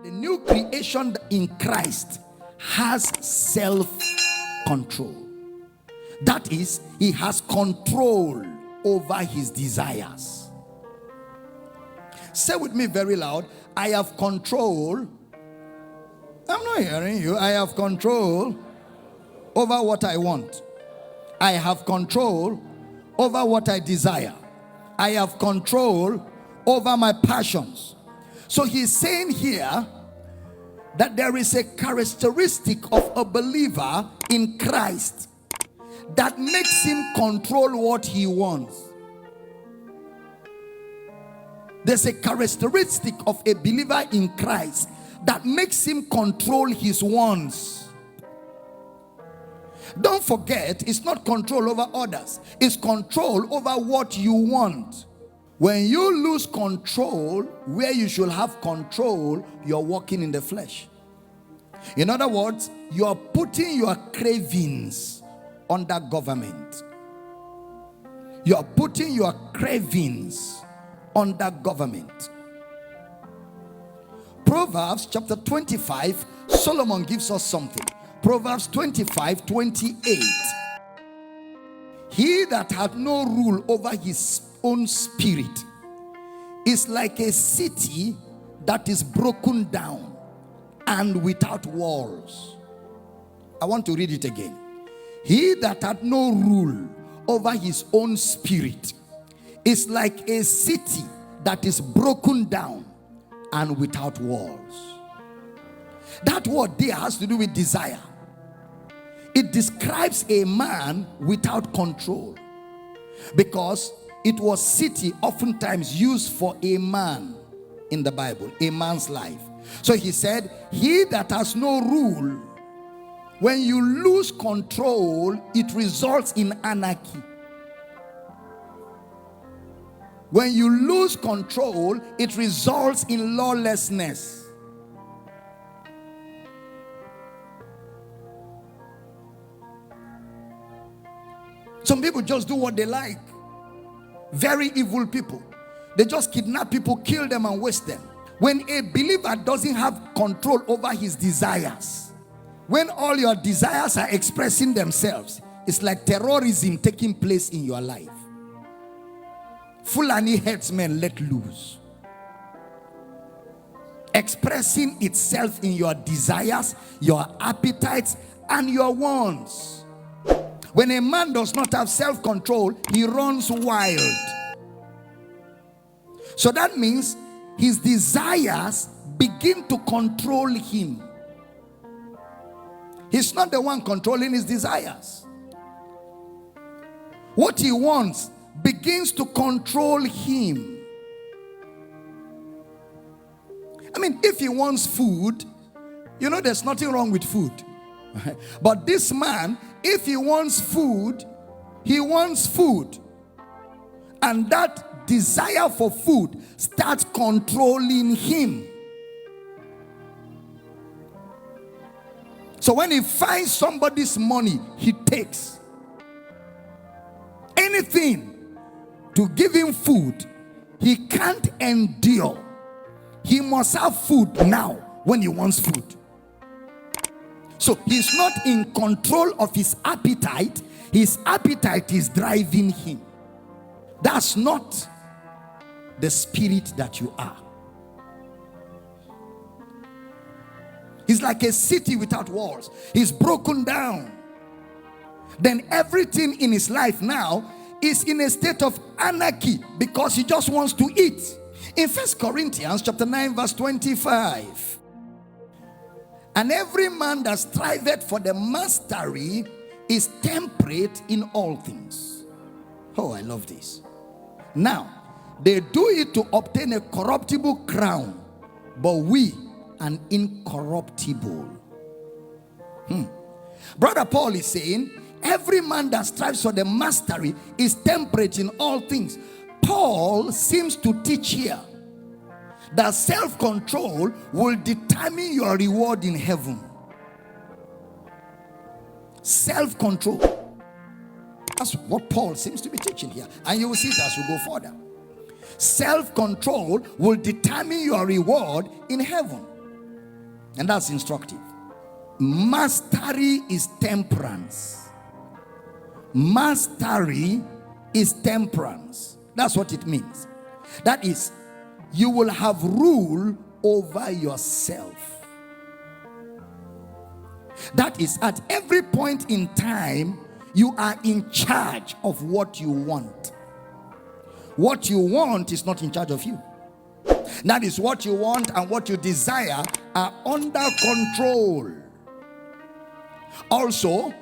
The new creation in Christ has self-control. That is, he has control over his desires. Say with me very loud, I have control. I'm not hearing you. I have control over what I want. I have control over what I desire. I have control over my passions. So he's saying here that there is a characteristic of a believer in Christ that makes him control what he wants. There's a characteristic of a believer in Christ that makes him control his wants. Don't forget, it's not control over others. It's control over what you want. When you lose control where you should have control, you're walking in the flesh. In other words, you are putting your cravings under government. You are putting your cravings under government. Proverbs chapter 25, Solomon gives us something. Proverbs 25:28. He that hath no rule over his own spirit is like a city that is broken down and without walls. I want to read it again. He that hath no rule over his own spirit is like a city that is broken down and without walls. That word there has to do with desire. It describes a man without control, because it was city oftentimes used for a man in the Bible, a man's life. So he said, he that has no rule, when you lose control, it results in anarchy. When you lose control, it results in lawlessness. Some people just do what they like. Very evil people. They just kidnap people, kill them, and waste them. When a believer doesn't have control over his desires, when all your desires are expressing themselves, it's like terrorism taking place in your life. Fulani headsmen let loose, expressing itself in your desires, your appetites, and your wants. When a man does not have self-control, he runs wild. So that means his desires begin to control him. He's not the one controlling his desires. What he wants begins to control him. I mean, if he wants food, you know there's nothing wrong with food. But this man, if he wants food, he wants food. And that desire for food starts controlling him. So when he finds somebody's money, he takes anything to give him food. He can't endure. He must have food now when he wants food. So he's not in control of his appetite. His appetite is driving him. That's not the spirit that you are. He's like a city without walls. He's broken down. Then everything in his life now is in a state of anarchy because he just wants to eat. In 1 Corinthians chapter 9 verse 25. And every man that striveth for the mastery is temperate in all things. Oh, I love this. Now, they do it to obtain a corruptible crown, but we an incorruptible. Brother Paul is saying, every man that strives for the mastery is temperate in all things. Paul seems to teach here that self-control will determine your reward in heaven. Self-control. That's what Paul seems to be teaching here. And you will see it as we go further. Self-control will determine your reward in heaven. And that's instructive. Mastery is temperance. Mastery is temperance. That's what it means. That is, you will have rule over yourself. That is, at every point in time, you are in charge of what you want. What you want is not in charge of you. That is, what you want and what you desire are under control. Also,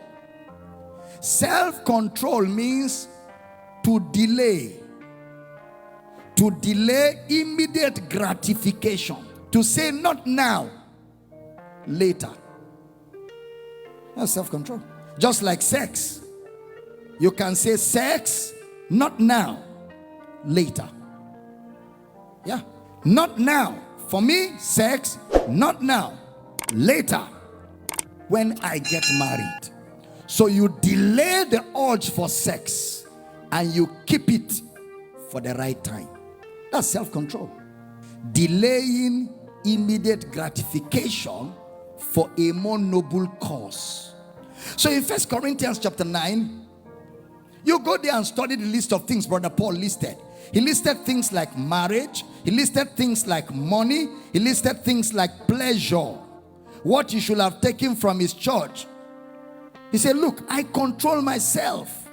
self-control means to delay immediate gratification. To say not now, later. That's self-control. Just like sex. You can say sex, not now, later. Yeah. Not now. For me, sex, not now, later, when I get married. So you delay the urge for sex and you keep it for the right time. That's self-control. Delaying immediate gratification for a more noble cause. So in 1 Corinthians chapter 9, you go there and study the list of things Brother Paul listed. He listed things like marriage. He listed things like money. He listed things like pleasure. What you should have taken from his church. He said, look, I control myself.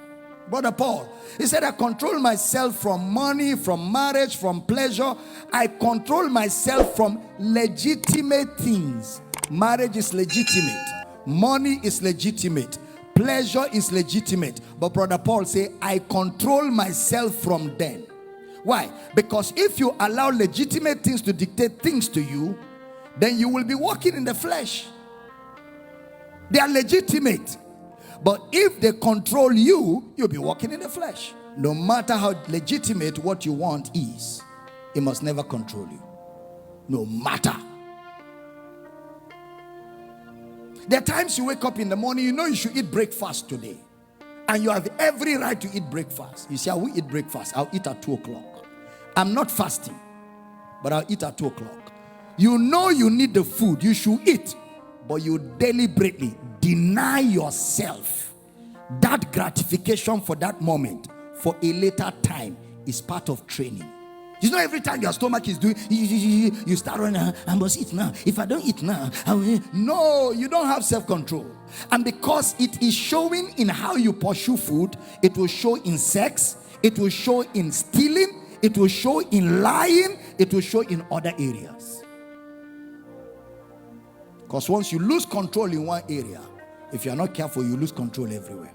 Brother Paul, he said, I control myself from money, from marriage, from pleasure. I control myself from legitimate things. Marriage is legitimate. Money is legitimate. Pleasure is legitimate. But Brother Paul said, I control myself from them. Why? Because if you allow legitimate things to dictate things to you, then you will be walking in the flesh. They are legitimate. But if they control you, you'll be walking in the flesh. No matter how legitimate what you want is, it must never control you. No matter. There are times you wake up in the morning, you know you should eat breakfast today. And you have every right to eat breakfast. You say, I will eat breakfast. I'll eat at 2 o'clock. I'm not fasting, but I'll eat at 2 o'clock. You know you need the food. You should eat. But you deliberately deny yourself that gratification for that moment for a later time is part of training. You know, every time your stomach is doing, you start running, I must eat now. If I don't eat now, I will. No, you don't have self-control. And because it is showing in how you pursue food, it will show in sex, it will show in stealing, it will show in lying, it will show in other areas. Because once you lose control in one area, if you are not careful, you lose control everywhere.